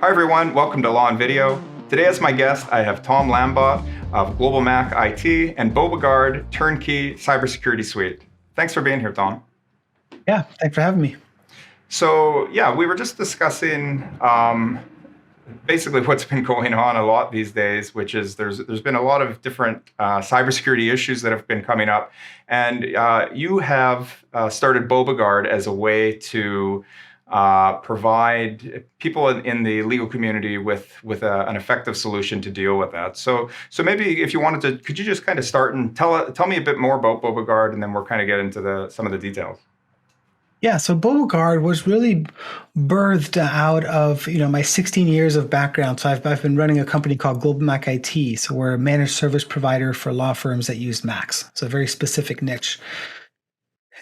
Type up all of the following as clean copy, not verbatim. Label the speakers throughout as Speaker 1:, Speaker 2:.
Speaker 1: Hi everyone, welcome to Law and Video. Today as my guest, I have Tom Lambotte of GlobalMac IT and BobaGuard Turnkey Cybersecurity Suite. Thanks for being here, Tom.
Speaker 2: Yeah, thanks for having me.
Speaker 1: So yeah, we were just discussing basically what's been going on a lot these days, which is there's been a lot of different cybersecurity issues that have been coming up, and you have started BobaGuard as a way to provide people in the legal community with an effective solution to deal with that. So maybe if you wanted to, could you just kind of start and tell me a bit more about BobaGuard, and then we'll kind of get into some of the details.
Speaker 2: Yeah, so BobaGuard was really birthed out of my 16 years of background. So I've been running a company called GlobalMac IT. So we're a managed service provider for law firms that use Macs. So a very specific niche.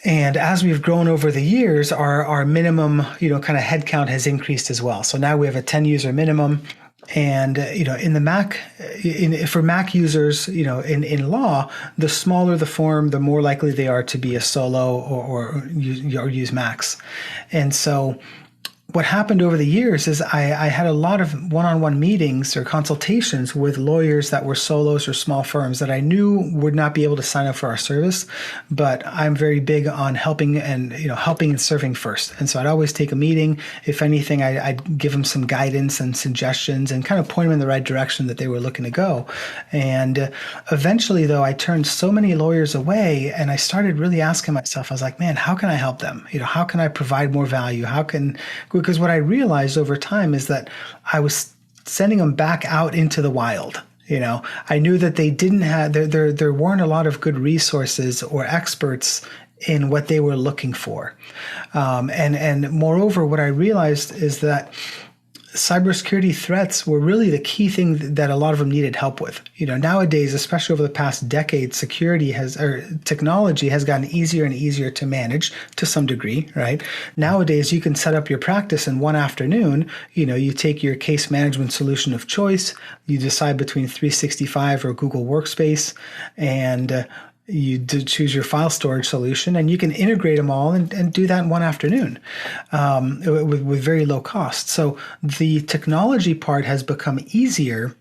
Speaker 2: And as we've grown over the years, our minimum kind of headcount has increased as well. So now we have a 10 user minimum. And in the Mac, for Mac users, in law, the smaller the firm, the more likely they are to be a solo or use Macs. And so what happened over the years is I had a lot of one-on-one meetings or consultations with lawyers that were solos or small firms that I knew would not be able to sign up for our service, but I'm very big on helping and serving first. And so I'd always take a meeting. If anything, I'd give them some guidance and suggestions and kind of point them in the right direction that they were looking to go. And eventually, though, I turned so many lawyers away, and I started really asking myself, I was like, man, how can I help them? How can I provide more value? Because what I realized over time is that I was sending them back out into the wild. I knew that they didn't have, there weren't a lot of good resources or experts in what they were looking for. And moreover, what I realized is that cybersecurity threats were really the key thing that a lot of them needed help with. Nowadays, especially over the past decade, technology has gotten easier and easier to manage to some degree, right? Nowadays, you can set up your practice in one afternoon. You take your case management solution of choice, you decide between 365 or Google Workspace, and you choose your file storage solution, and you can integrate them all and do that in one afternoon with very low cost. So the technology part has become easier,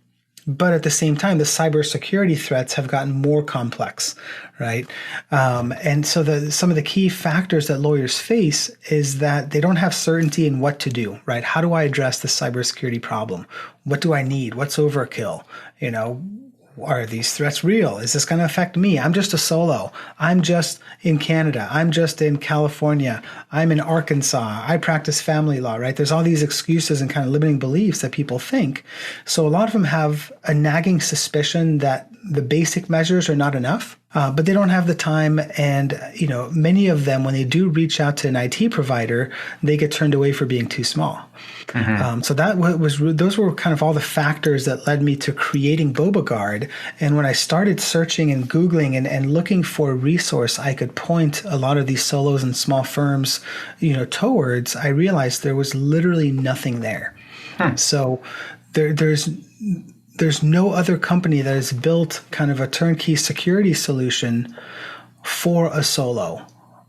Speaker 2: but at the same time, the cybersecurity threats have gotten more complex, right? And so some of the key factors that lawyers face is that they don't have certainty in what to do, right? How do I address the cybersecurity problem? What do I need? What's overkill? Are these threats real? Is this going to affect me? I'm just a solo. I'm just in Canada. I'm just in California. I'm in Arkansas. I practice family law, right? There's all these excuses and kind of limiting beliefs that people think. So a lot of them have a nagging suspicion that the basic measures are not enough, but they don't have the time. And, many of them, when they do reach out to an IT provider, they get turned away for being too small. Mm-hmm. So those were kind of all the factors that led me to creating BobaGuard. And when I started searching and Googling and looking for a resource I could point a lot of these solos and small firms, towards, I realized there was literally nothing there. So there's no other company that has built kind of a turnkey security solution for a solo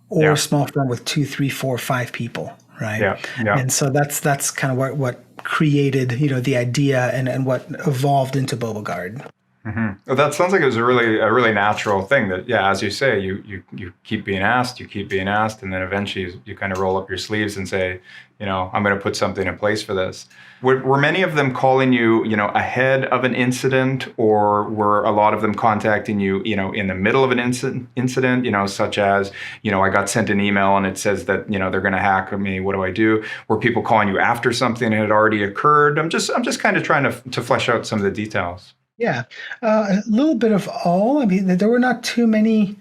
Speaker 2: or a small firm with 2, 3, 4, 5 people, right? Yeah. And so that's kind of what created, the idea and what evolved into BobaGuard.
Speaker 1: Mm-hmm. Well, that sounds like it was a really natural thing that, as you say, you keep being asked, and then eventually you kind of roll up your sleeves and say, I'm going to put something in place for this. Were many of them calling you, ahead of an incident, or were a lot of them contacting you, in the middle of an incident, such as, I got sent an email and it says that, they're going to hack me. What do I do? Were people calling you after something had already occurred? I'm just kind of trying to flesh out some of the details.
Speaker 2: Yeah, a little bit of all. I mean, there were not too many.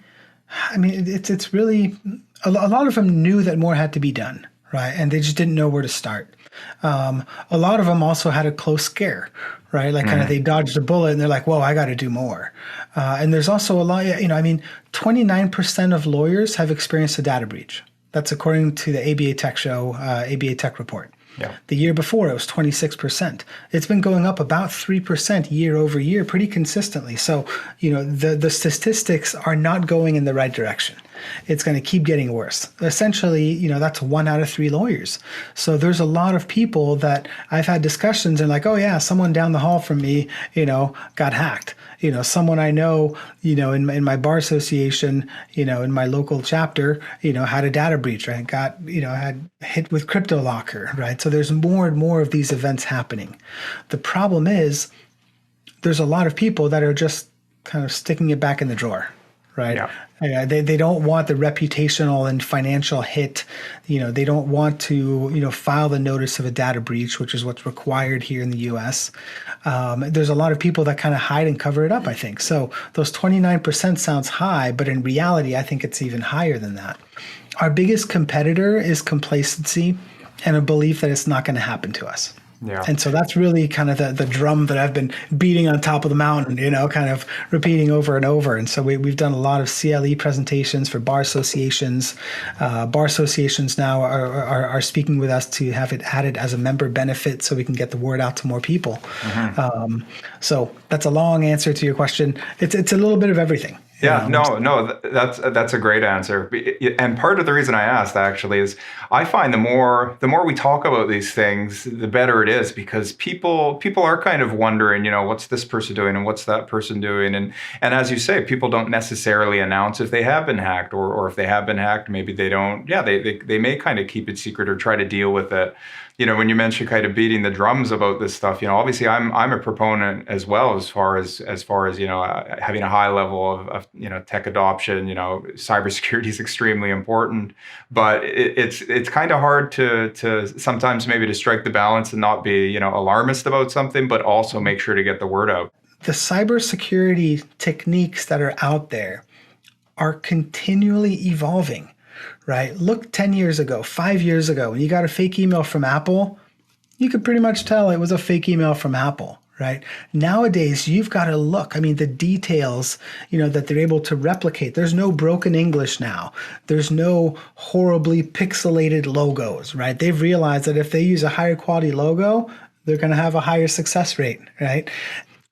Speaker 2: I mean, it's really a lot of them knew that more had to be done, right? And they just didn't know where to start. A lot of them also had a close scare, right? Like kind of they dodged a bullet and they're like, whoa, I got to do more. And there's also a lot, 29% of lawyers have experienced a data breach. That's according to the ABA Tech Show, ABA Tech Report. Yeah. The year before, it was 26%. It's been going up about 3% year over year pretty consistently. So, the statistics are not going in the right direction. it's going to keep getting worse. Essentially, that's 1 out of 3 lawyers. So there's a lot of people that I've had discussions and like, oh yeah, someone down the hall from me, got hacked. Someone I know, in my bar association, in my local chapter, had a data breach, right? Had hit with crypto locker, right? So there's more and more of these events happening. The problem is there's a lot of people that are just kind of sticking it back in the drawer, right? Yeah. They don't want the reputational and financial hit. They don't want to, file the notice of a data breach, which is what's required here in the US. There's a lot of people that kind of hide and cover it up, I think. So those 29% sounds high, but in reality, I think it's even higher than that. Our biggest competitor is complacency and a belief that it's not going to happen to us.
Speaker 1: Yeah.
Speaker 2: And so that's really kind of the drum that I've been beating on top of the mountain, kind of repeating over and over. And so we've done a lot of CLE presentations for bar associations. Bar associations now are speaking with us to have it added as a member benefit so we can get the word out to more people. Mm-hmm. So that's a long answer to your question. It's a little bit of everything.
Speaker 1: Yeah, that's a great answer. And part of the reason I asked actually is I find the more we talk about these things, the better it is, because people are kind of wondering, what's this person doing and what's that person doing, and as you say, people don't necessarily announce if they have been hacked, or if they have been hacked, maybe they don't. Yeah, they may kind of keep it secret or try to deal with it. When you mention kind of beating the drums about this stuff, obviously I'm a proponent as well as far as having a high level of tech adoption. Cybersecurity is extremely important, but it's kind of hard to sometimes maybe to strike the balance and not be alarmist about something, but also make sure to get the word out.
Speaker 2: The cybersecurity techniques that are out there are continually evolving. Right? Look 10 years ago, 5 years ago, when you got a fake email from Apple, you could pretty much tell it was a fake email from Apple, right? Nowadays, you've got to look. I mean, the details, that they're able to replicate. There's no broken English now. There's no horribly pixelated logos, right? They've realized that if they use a higher quality logo, they're going to have a higher success rate, right?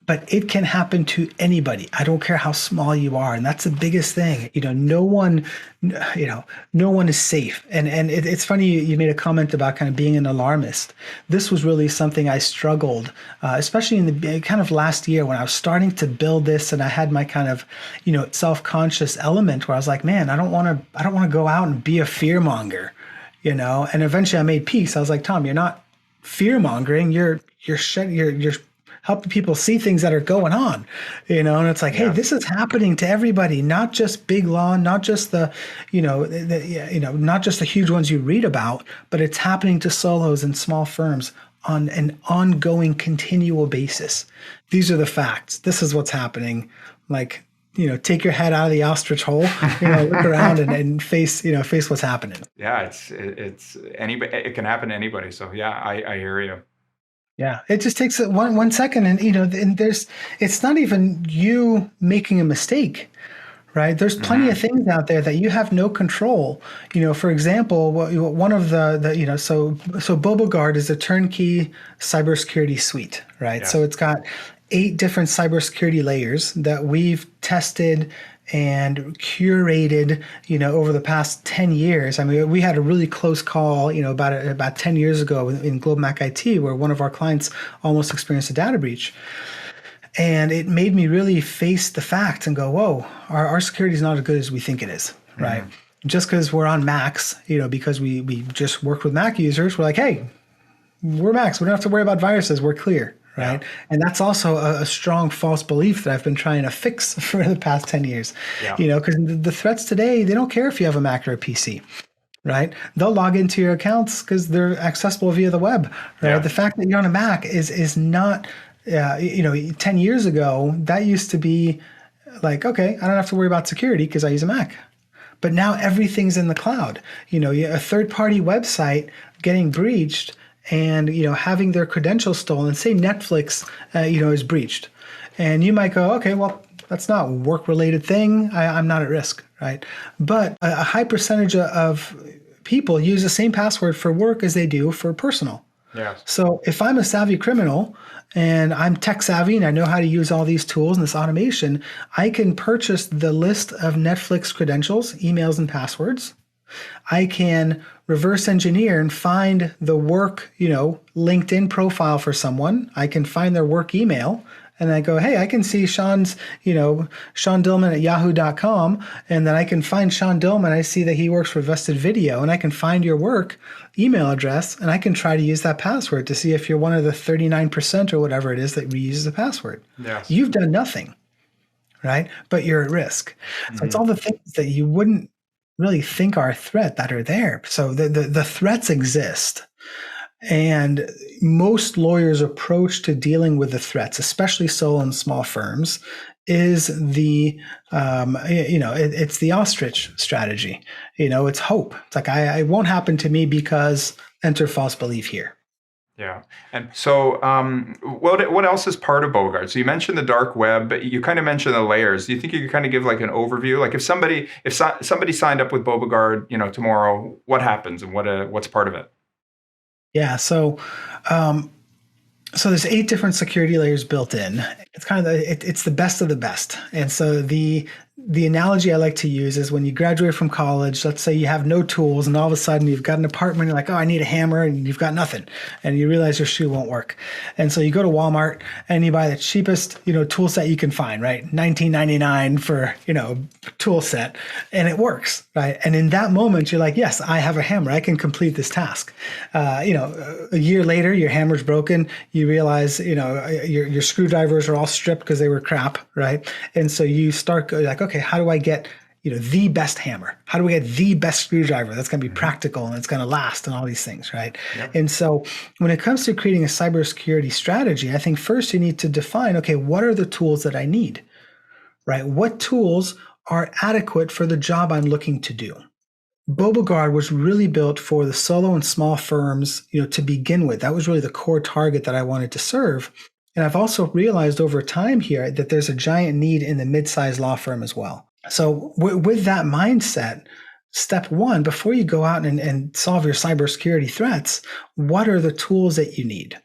Speaker 2: But it can happen to anybody. I don't care how small you are. And that's the biggest thing. No one is safe. And it's funny you made a comment about kind of being an alarmist. This was really something I struggled, especially in the kind of last year when I was starting to build this, and I had my kind of, self-conscious element where I was like, man, I don't want to go out and be a fear monger, And eventually I made peace. I was like, Tom, you're not fear mongering. You're helping people see things that are going on, and it's like, hey, this is happening to everybody, not just big law, not just the not just the huge ones you read about, but it's happening to solos and small firms on an ongoing, continual basis. These are the facts. This is what's happening. Like, take your head out of the ostrich hole, look around and face what's happening.
Speaker 1: Yeah, it's anybody. It can happen to anybody. So yeah, I hear you.
Speaker 2: Yeah, it just takes 1 second, and it's not even you making a mistake, right? There's plenty of things out there that you have no control. For example, one of so BobaGuard is a turnkey cybersecurity suite, right? Yeah. So it's got 8 different cybersecurity layers that we've tested and curated, over the past 10 years. I mean, we had a really close call, about 10 years ago in GlobalMac IT, where one of our clients almost experienced a data breach. And it made me really face the facts and go, whoa, our security is not as good as we think it is, right? Just because we're on Macs, because we just worked with Mac users, we're like, hey, we're Macs. We don't have to worry about viruses. We're clear. Right. Yeah. And that's also a strong false belief that I've been trying to fix for the past 10 years, because the threats today, they don't care if you have a Mac or a PC, right? They'll log into your accounts because they're accessible via the web, right? Yeah. The fact that you're on a Mac is not, 10 years ago, that used to be like, okay, I don't have to worry about security because I use a Mac. But now everything's in the cloud. A third-party website getting breached and having their credentials stolen. Say Netflix, is breached, and you might go, okay, well, that's not a work-related thing. I'm not at risk, right? But a high percentage of people use the same password for work as they do for personal.
Speaker 1: Yes.
Speaker 2: So if I'm a savvy criminal and I'm tech savvy and I know how to use all these tools and this automation, I can purchase the list of Netflix credentials, emails, and passwords. I can reverse engineer and find the work, LinkedIn profile for someone. I can find their work email and I go, hey, I can see Sean's, Sean Dillman at yahoo.com. And then I can find Sean Dillman. I see that he works for Vested Video, and I can find your work email address and I can try to use that password to see if you're one of the 39% or whatever it is that reuses the password.
Speaker 1: Yes.
Speaker 2: You've done nothing, right? But you're at risk. So it's all the things that you wouldn't really think are a threat that are there. So the threats exist. And most lawyers' approach to dealing with the threats, especially solo and small firms, is it's the ostrich strategy. It's hope. It's like, it won't happen to me because enter false belief here.
Speaker 1: Yeah. And so what else is part of BobaGuard? So you mentioned the dark web, but you kind of mentioned the layers. Do you think you could kind of give like an overview? Like if somebody signed up with BobaGuard, tomorrow, what happens and what's part of it?
Speaker 2: Yeah. So there's 8 different security layers built in. It's kind of it's the best of the best. And so the analogy I like to use is when you graduate from college, let's say you have no tools and all of a sudden you've got an apartment, you're like, oh, I need a hammer, and you've got nothing. And you realize your shoe won't work. And so you go to Walmart and you buy the cheapest, tool set you can find, right? $19.99 for, tool set, and it works, right? And in that moment, you're like, yes, I have a hammer. I can complete this task. A year later, your hammer's broken. You realize, your screwdrivers are all stripped because they were crap, right? And so you start like, okay, how do I get, the best hammer? How do we get the best screwdriver that's going to be practical and it's going to last and all these things, right? Yep. And so when it comes to creating a cybersecurity strategy, I think first you need to define, okay, what are the tools that I need, right? What tools are adequate for the job I'm looking to do? BobaGuard was really built for the solo and small firms, to begin with. That was really the core target that I wanted to serve. And I've also realized over time here that there's a giant need in the mid-sized law firm as well. So with that mindset, step one, before you go out and solve your cybersecurity threats, what are the tools that you need?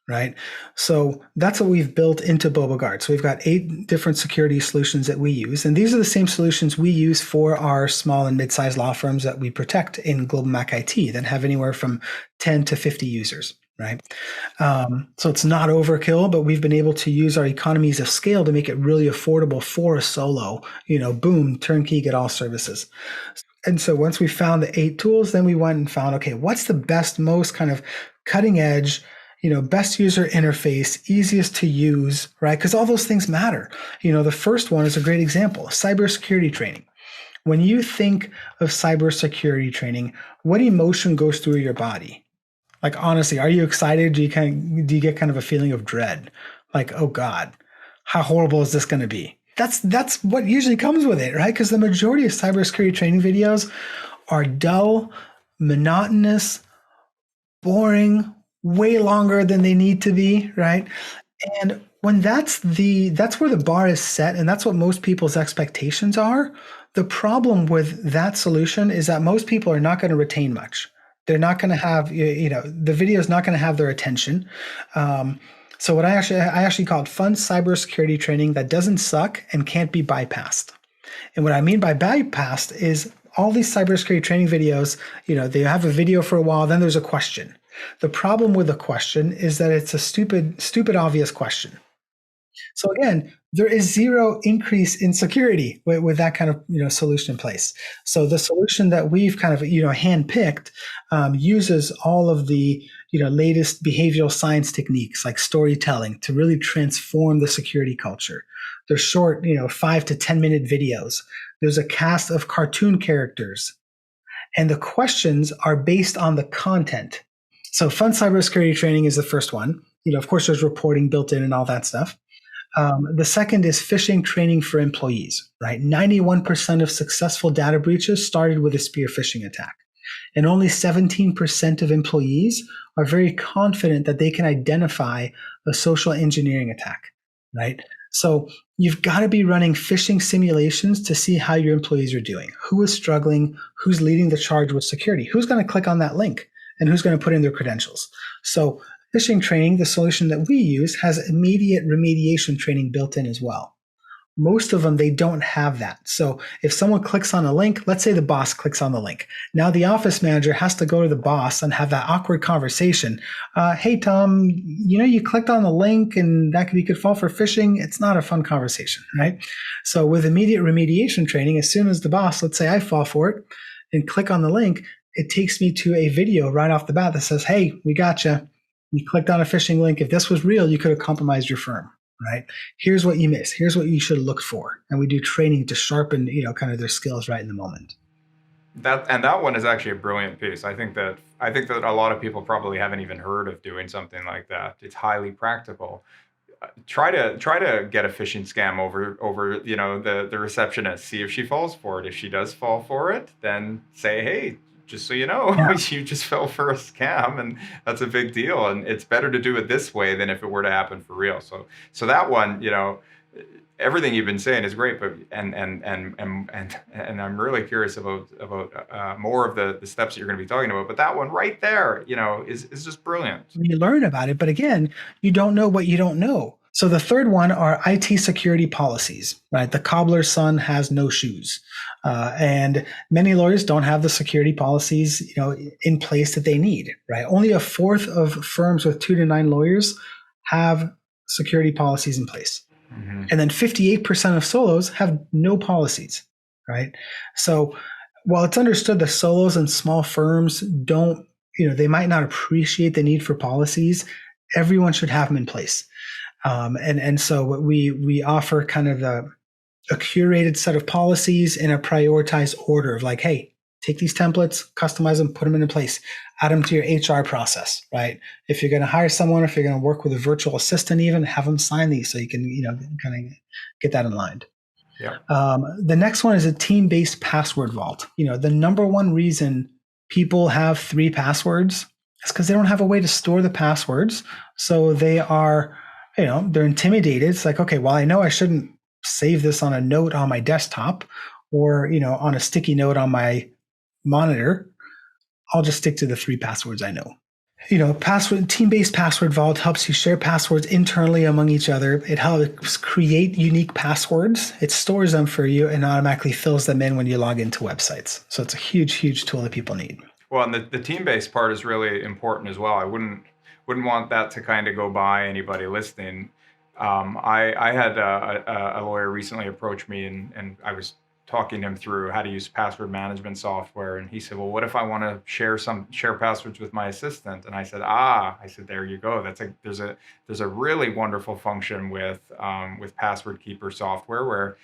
Speaker 2: Right? So that's what we've built into BobaGuard. So we've got 8 different security solutions that we use. And these are the same solutions we use for our small and mid-sized law firms that we protect in GlobalMac IT that have anywhere from 10 to 50 users. Right. So it's not overkill, but we've been able to use our economies of scale to make it really affordable for a solo, boom, turnkey, get all services. And so once we found the 8 tools, then we went and found, okay, what's the best, most kind of cutting edge, best user interface, easiest to use, right? Because all those things matter. The first one is a great example, cybersecurity training. When you think of cybersecurity training, what emotion goes through your body? Like, honestly, are you excited? Do you get kind of a feeling of dread? Like, oh God, how horrible is this going to be? That's what usually comes with it, right? Because the majority of cybersecurity training videos are dull, monotonous, boring, way longer than they need to be, right? And when that's where the bar is set, and that's what most people's expectations are, the problem with that solution is that most people are not going to retain much. They're not going to have, the video is not going to have their attention. So what I actually call it fun cybersecurity training that doesn't suck and can't be bypassed. And what I mean by bypassed is all these cybersecurity training videos, they have a video for a while, then there's a question. The problem with the question is that it's a stupid, obvious question. So again, there is zero increase in security with that kind of solution in place. So the solution that we've kind of handpicked uses all of the latest behavioral science techniques like storytelling to really transform the security culture. They're short, 5 to 10 minute videos. There's a cast of cartoon characters, and the questions are based on the content. So fun cybersecurity training is the first one. Of course, there's reporting built in and all that stuff. The second is phishing training for employees, right? 91% of successful data breaches started with a spear phishing attack. And only 17% of employees are very confident that they can identify a social engineering attack, right? So you've got to be running phishing simulations to see how your employees are doing. Who is struggling? Who's leading the charge with security? Who's going to click on that link? And who's going to put in their credentials? So phishing training, the solution that we use, has immediate remediation training built in as well. Most of them, they don't have that. So if someone clicks on a link, let's say the boss clicks on the link. Now the office manager has to go to the boss and have that awkward conversation. Hey, Tom, you clicked on the link and that could fall for phishing. It's not a fun conversation, right? So with immediate remediation training, as soon as the boss, let's say I fall for it and click on the link, it takes me to a video right off the bat that says, hey, we got you. You clicked on a phishing link. If this was real, you could have compromised your firm. Right? Here's what you missed. Here's what you should look for. And we do training to sharpen, kind of their skills right in the moment.
Speaker 1: That one is actually a brilliant piece. I think that a lot of people probably haven't even heard of doing something like that. It's highly practical. Try to get a phishing scam over the receptionist. See if she falls for it. If she does fall for it, then say, hey, just so you know, you just fell for a scam, and that's a big deal. And it's better to do it this way than if it were to happen for real. So that one, everything you've been saying is great, but and I'm really curious about more of the steps that you're going to be talking about. But that one right there, is just brilliant.
Speaker 2: You learn about it, but again, you don't know what you don't know. So the third one are IT security policies, right? The cobbler's son has no shoes. And many lawyers don't have the security policies, in place that they need, right? Only a fourth of firms with 2 to 9 lawyers have security policies in place. Mm-hmm. And then 58% of solos have no policies, right? So while it's understood that solos and small firms don't, they might not appreciate the need for policies, everyone should have them in place. And so what we offer kind of a curated set of policies in a prioritized order of like, hey, take these templates, customize them, put them into place, add them to your HR process, right? If you're going to hire someone, if you're going to work with a virtual assistant, even have them sign these so you can, kind of get that in line.
Speaker 1: Yeah.
Speaker 2: The next one is a team-based password vault. The number one reason people have 3 passwords is because they don't have a way to store the passwords. So they are, they're intimidated. It's like, okay, well, I know I shouldn't save this on a note on my desktop or, on a sticky note on my monitor. I'll just stick to the 3 passwords I know. Team-based password vault helps you share passwords internally among each other. It helps create unique passwords. It stores them for you and automatically fills them in when you log into websites. So it's a huge, huge tool that people need.
Speaker 1: Well, and the team-based part is really important as well. I wouldn't want that to kind of go by anybody listening. I had a lawyer recently approach me and I was talking him through how to use password management software. And he said, well, what if I want to share passwords with my assistant? And I said, there you go. There's a really wonderful function with password keeper software where,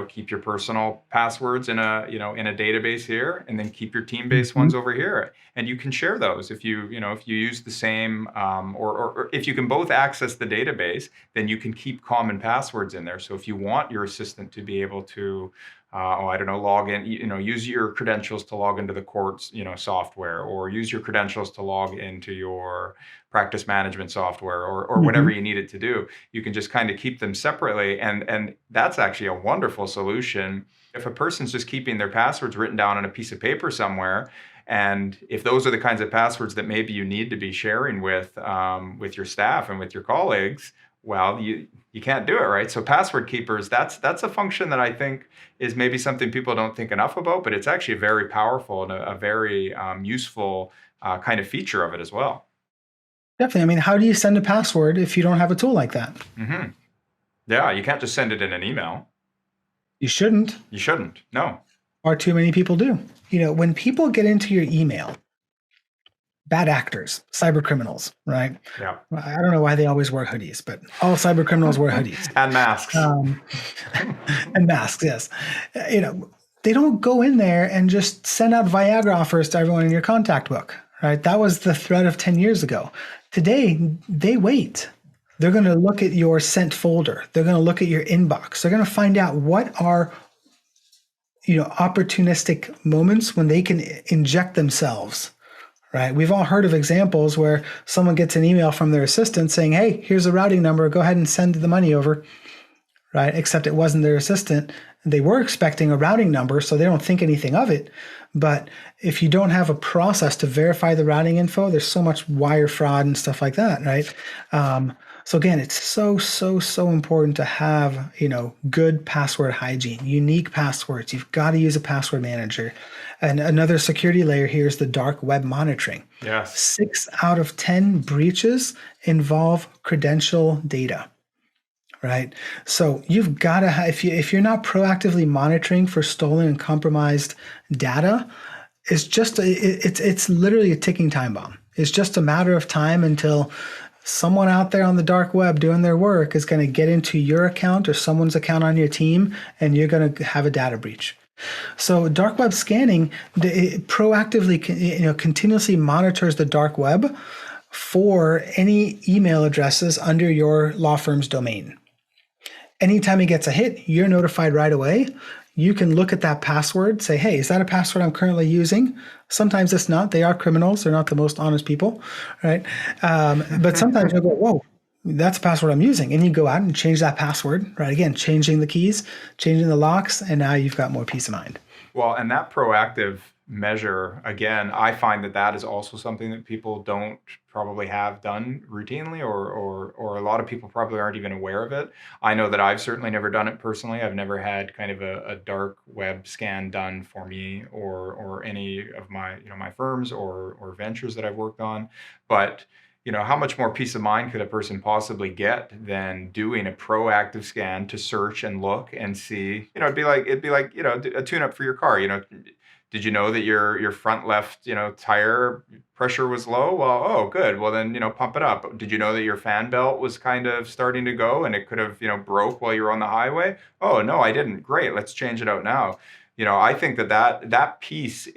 Speaker 1: keep your personal passwords in a database here, and then keep your team-based ones over here. And you can share those if you use the same, or if you can both access the database, then you can keep common passwords in there. So if you want your assistant to be able to, log in, use your credentials to log into the court's, software, or use your credentials to log into your practice management software, or whatever you need it to do, you can just kind of keep them separately. And that's actually a wonderful solution. If a person's just keeping their passwords written down on a piece of paper somewhere, and if those are the kinds of passwords that maybe you need to be sharing with your staff and with your colleagues, well, you can't do it, right? So password keepers, that's a function that I think is maybe something people don't think enough about, but it's actually very powerful and a very useful kind of feature of it as well.
Speaker 2: Definitely. I mean, how do you send a password if you don't have a tool like that?
Speaker 1: Mm-hmm. Yeah, you can't just send it in an email.
Speaker 2: You shouldn't.
Speaker 1: You shouldn't, no.
Speaker 2: Or too many people do. When people get into your email, bad actors, cyber criminals, right?
Speaker 1: Yeah.
Speaker 2: I don't know why they always wear hoodies, but all cyber criminals wear hoodies.
Speaker 1: And masks.
Speaker 2: And masks, yes. They don't go in there and just send out Viagra offers to everyone in your contact book, right? That was the threat of 10 years ago. Today, they wait. They're going to look at your sent folder. They're going to look at your inbox. They're going to find out what are opportunistic moments when they can inject themselves. Right. We've all heard of examples where someone gets an email from their assistant saying, hey, here's a routing number. Go ahead and send the money over. Right. Except it wasn't their assistant. They were expecting a routing number, so they don't think anything of it. But if you don't have a process to verify the routing info, there's so much wire fraud and stuff like that, right? So again, it's so important to have, good password hygiene, unique passwords. You've got to use a password manager. And another security layer here is the dark web monitoring.
Speaker 1: Yes.
Speaker 2: 6 out of 10 breaches involve credential data. Right. So you've got to have, if you're not proactively monitoring for stolen and compromised data, it's literally a ticking time bomb. It's just a matter of time until someone out there on the dark web doing their work is going to get into your account or someone's account on your team, and you're going to have a data breach. So dark web scanning, it proactively, continuously monitors the dark web for any email addresses under your law firm's domain. Anytime it gets a hit, you're notified right away. You can look at that password, say, hey, is that a password I'm currently using? Sometimes it's not. They are criminals. They're not the most honest people, right? But sometimes you'll go, whoa, that's the password I'm using. And you go out and change that password, right? Again, changing the keys, changing the locks, and now you've got more peace of mind.
Speaker 1: Well, and that proactive measure, again, I find that is also something that people don't probably have done routinely, or a lot of people probably aren't even aware of it. I know that I've certainly never done it personally. I've never had kind of a dark web scan done for me or any of my, my firms or ventures that I've worked on. But how much more peace of mind could a person possibly get than doing a proactive scan to search and look and see? It'd be like a tune-up for your car. Did you know that your front left tire pressure was low? Well, oh, good. Well, then pump it up. Did you know that your fan belt was kind of starting to go and it could have broke while you were on the highway? Oh no, I didn't. Great. Let's change it out now. I think that piece,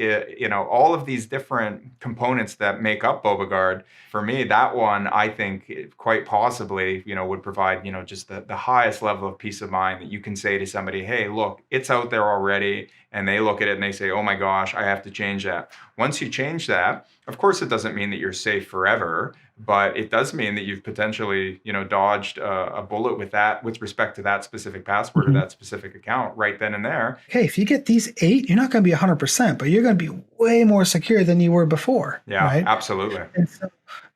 Speaker 1: all of these different components that make up BobaGuard, for me, that one, I think quite possibly, would provide, just the highest level of peace of mind that you can say to somebody, hey, look, it's out there already. And they look at it and they say, oh my gosh, I have to change that. Once you change that, of course, it doesn't mean that you're safe forever, but it does mean that you've potentially, dodged a bullet with respect to that specific password or that specific account right then and there.
Speaker 2: Okay, if you get these 8, you're not going to be 100%, but you're going to be way more secure than you were before.
Speaker 1: Yeah,
Speaker 2: right?
Speaker 1: Absolutely.
Speaker 2: And so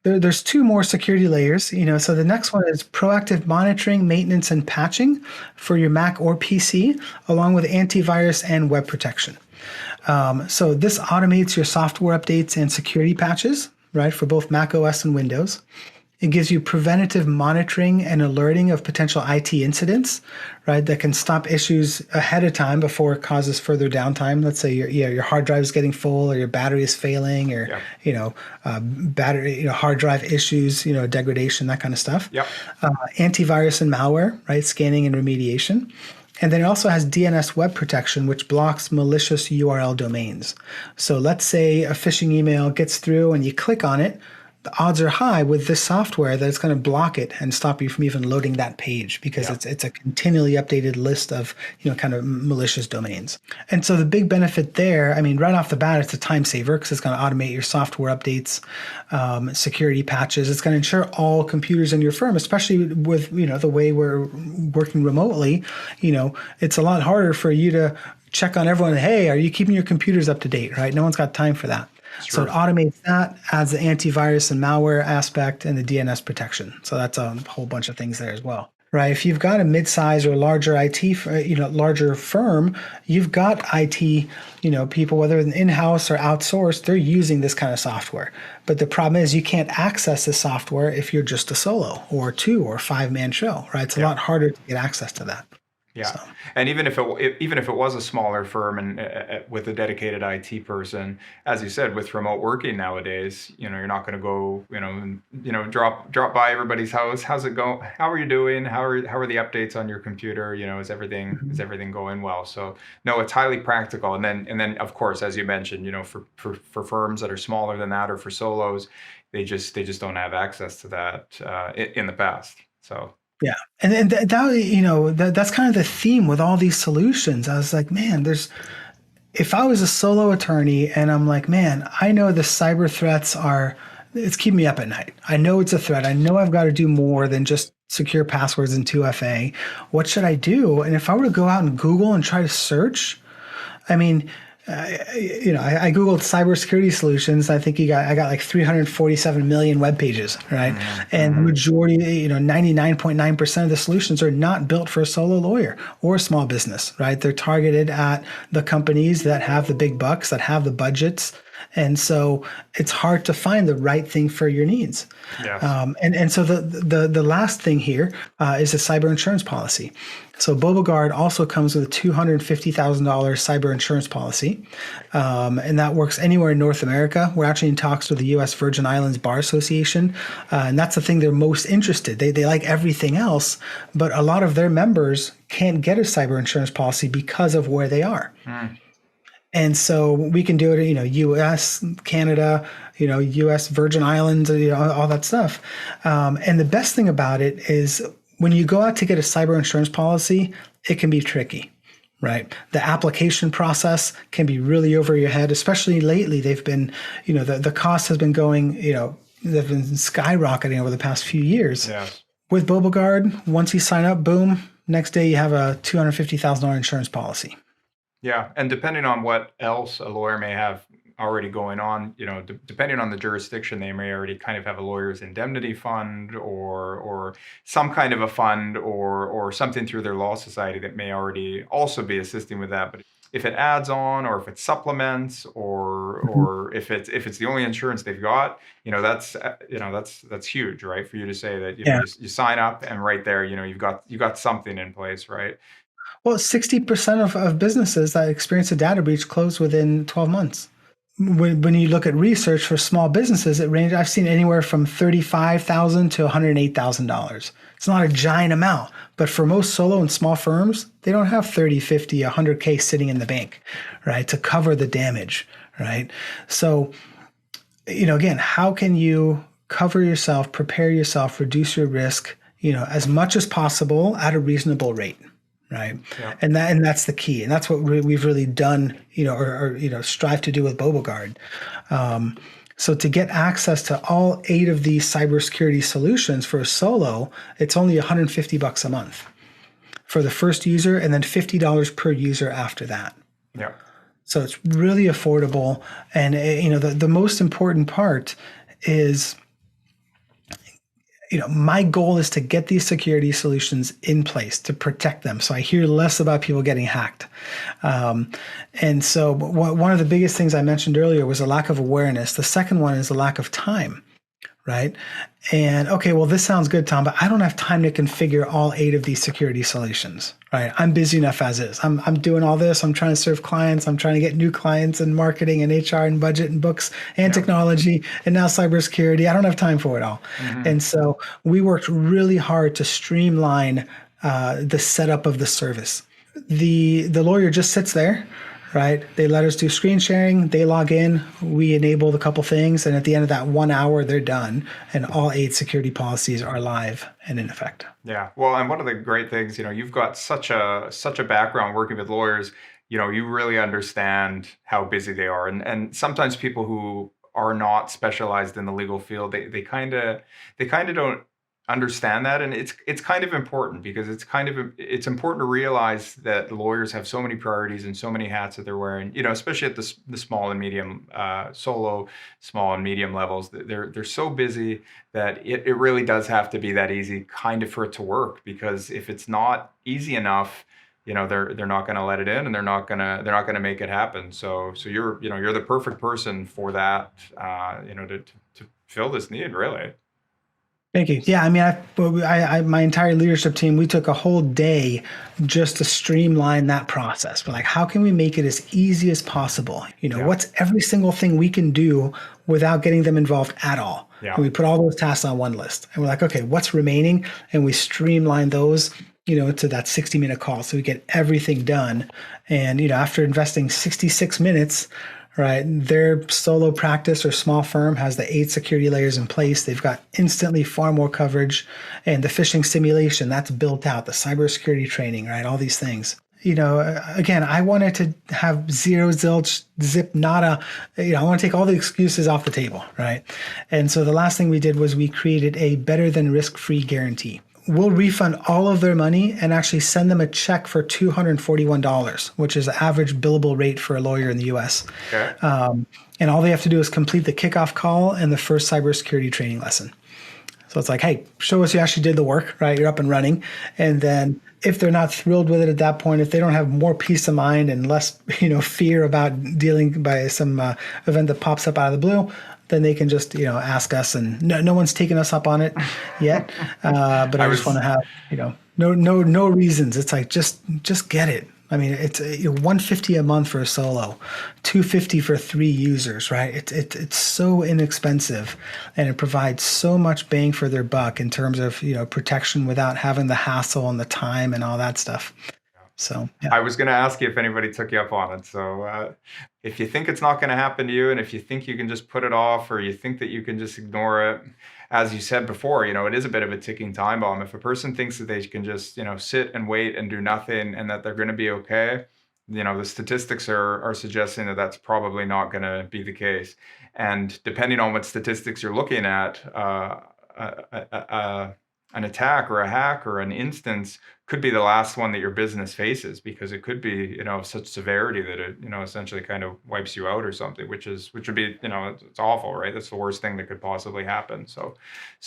Speaker 2: there's 2 more security layers. So the next one is proactive monitoring, maintenance, and patching for your Mac or PC, along with antivirus and web protection. So this automates your software updates and security patches, right, for both Mac OS and Windows. It gives you preventative monitoring and alerting of potential IT incidents, right, that can stop issues ahead of time before it causes further downtime. Let's say your hard drive is getting full, or your battery is failing, or battery, hard drive issues, degradation, that kind of stuff.
Speaker 1: Yep.
Speaker 2: Antivirus and malware, right, scanning and remediation. And then it also has DNS web protection, which blocks malicious URL domains. So let's say a phishing email gets through and you click on it. The odds are high with this software that it's going to block it and stop you from even loading that page, because it's a continually updated list of kind of malicious domains. And so the big benefit there, right off the bat, it's a time saver because it's going to automate your software updates, security patches. It's going to ensure all computers in your firm, especially with the way we're working remotely. It's a lot harder for you to check on everyone. Hey, are you keeping your computers up to date? Right? No one's got time for that. Sure. So it automates that, adds the antivirus and malware aspect, and the DNS protection. So that's a whole bunch of things there as well, right? If you've got a mid-size or larger larger firm, you've got IT, people, whether in-house or outsourced, they're using this kind of software. But the problem is you can't access this software if you're just a solo or 2 or 5-man show, right? It's a lot harder to get access to that.
Speaker 1: Yeah, so. And even if it was a smaller firm and with a dedicated IT person, as you said, with remote working nowadays, you're not going to go, drop by everybody's house. How's it going? How are you doing? How are the updates on your computer? Is everything going well? So no, it's highly practical. And then of course, as you mentioned, for firms that are smaller than that or for solos, they just don't have access to that in the past. So.
Speaker 2: Yeah. And that's kind of the theme with all these solutions. I was like, man, if I was a solo attorney and I'm like, man, I know the cyber threats it's keeping me up at night. I know it's a threat. I know I've got to do more than just secure passwords and 2FA. What should I do? And if I were to go out and Google and try to search, I Googled cybersecurity solutions. I think I got like 347 million web pages, right? And the majority, 99.9% of the solutions are not built for a solo lawyer or a small business, right? They're targeted at the companies that have the big bucks, that have the budgets. And so it's hard to find the right thing for your needs.
Speaker 1: Yes.
Speaker 2: And so the last thing here is a cyber insurance policy. So BobaGuard also comes with a $250,000 cyber insurance policy, and that works anywhere in North America. We're actually in talks with the U.S. Virgin Islands Bar Association, and that's the thing they're most interested. They like everything else, but a lot of their members can't get a cyber insurance policy because of where they are. And so we can do it, U.S., Canada, U.S. Virgin Islands, all that stuff. And the best thing about it is when you go out to get a cyber insurance policy, it can be tricky, right? The application process can be really over your head, especially lately. They've been, the cost has been going, they've been skyrocketing over the past few years.
Speaker 1: Yes.
Speaker 2: With BobaGuard, once you sign up, boom, next day you have a $250,000 insurance policy.
Speaker 1: Yeah, and depending on what else a lawyer may have already going on, depending on the jurisdiction, they may already kind of have a lawyer's indemnity fund or some kind of a fund or something through their law society that may already also be assisting with that. But if it adds on, or if it supplements, or if it's the only insurance they've got, that's huge, right? For you to say that you sign up and right there, you've got something in place, right?
Speaker 2: Well, 60% of businesses that experience a data breach close within 12 months. When you look at research for small businesses, I've seen anywhere from $35,000 to $108,000. It's not a giant amount, but for most solo and small firms, they don't have 30, 50, 100K sitting in the bank, right, to cover the damage, right? So, again, how can you cover yourself, prepare yourself, reduce your risk, as much as possible at a reasonable rate? Right. Yeah. And that's the key. And that's what we've really done, or strive to do with BobaGuard. So to get access to all 8 of these cybersecurity solutions for a solo, it's only $150 a month for the first user, and then $50 per user after that.
Speaker 1: Yeah.
Speaker 2: So it's really affordable. And, the most important part is, my goal is to get these security solutions in place to protect them. So I hear less about people getting hacked. And so one of the biggest things I mentioned earlier was a lack of awareness. The second one is a lack of time, right? And okay, well, this sounds good, Tom, but I don't have time to configure all 8 of these security solutions, right? I'm busy enough as is. I'm doing all this. I'm trying to serve clients. I'm trying to get new clients and marketing and HR and budget and books and technology and now cybersecurity. I don't have time for it all. And so we worked really hard to streamline the setup of the service. The lawyer just sits there, right? They let us do screen sharing. They log in. We enable a couple things. And at the end of that 1 hour, they're done. And all 8 security policies are live and in effect.
Speaker 1: Yeah. Well, and one of the great things, you've got such a background working with lawyers, you really understand how busy they are. And sometimes people who are not specialized in the legal field, they kind of don't understand that, and it's kind of important because it's important to realize that lawyers have so many priorities and so many hats that they're wearing, especially at the small and medium small and medium levels. They're so busy that it really does have to be that easy kind of for it to work, because if it's not easy enough, they're not going to let it in, and they're not going to make it happen. So you're the perfect person for that, to fill this need, really.
Speaker 2: Thank you. Yeah, I mean, my entire leadership team, we took a whole day just to streamline that process. We're like, how can we make it as easy as possible? What's every single thing we can do without getting them involved at all? Yeah. And we put all those tasks on one list. And we're like, okay, what's remaining? And we streamline those, to that 60-minute call. So we get everything done. And, after investing 66 minutes, right, their solo practice or small firm has the 8 security layers in place. They've got instantly far more coverage, and the phishing simulation that's built out, the cybersecurity training, right, all these things. Again, I wanted to have zero, zilch, zip, nada. I want to take all the excuses off the table, right? And so the last thing we did was we created a better than risk-free guarantee. we'll refund all of their money and actually send them a check for $241, which is the average billable rate for a lawyer in the US.
Speaker 1: Okay.
Speaker 2: And all they have to do is complete the kickoff call and the first cybersecurity training lesson. So it's like, hey, show us you actually did the work, right? You're up and running. And then if they're not thrilled with it at that point, if they don't have more peace of mind and less, fear about dealing by some event that pops up out of the blue, then they can just, ask us. And no one's taken us up on it yet. But I just want to have, no reasons. It's like, just get it. I mean, it's $150 a month for a solo, $250 for 3 users, right? It's so inexpensive, and it provides so much bang for their buck in terms of protection without having the hassle and the time and all that stuff. So yeah.
Speaker 1: I was going to ask you if anybody took you up on it. So if you think it's not going to happen to you, and if you think you can just put it off, or you think that you can just ignore it, as you said before, it is a bit of a ticking time bomb. If a person thinks that they can just, sit and wait and do nothing and that they're going to be okay, the statistics are suggesting that that's probably not going to be the case. And depending on what statistics you're looking at, an attack or a hack or an instance could be the last one that your business faces, because it could be, of such severity that it, essentially kind of wipes you out or something, which would be, it's awful, right? That's the worst thing that could possibly happen. So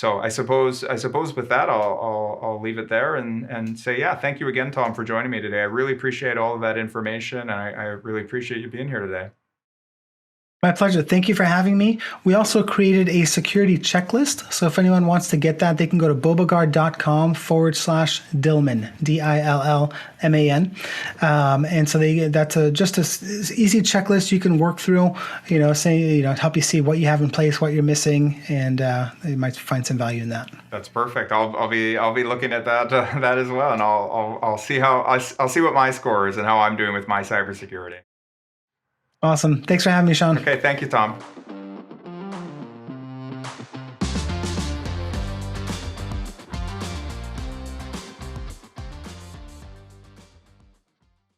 Speaker 1: I suppose with that, I'll leave it there and say, yeah, thank you again, Tom, for joining me today. I really appreciate all of that information, and I really appreciate you being here today.
Speaker 2: My pleasure. Thank you for having me. We also created a security checklist. So if anyone wants to get that, they can go to bobaguard.com/Dillman, Dillman. And so that's just an easy checklist you can work through, help you see what you have in place, what you're missing, and you might find some value in that.
Speaker 1: That's perfect. I'll be looking at that as well, and I'll see I'll see what my score is and how I'm doing with my cybersecurity.
Speaker 2: Awesome. Thanks for having me, Sean.
Speaker 1: Okay, thank you, Tom.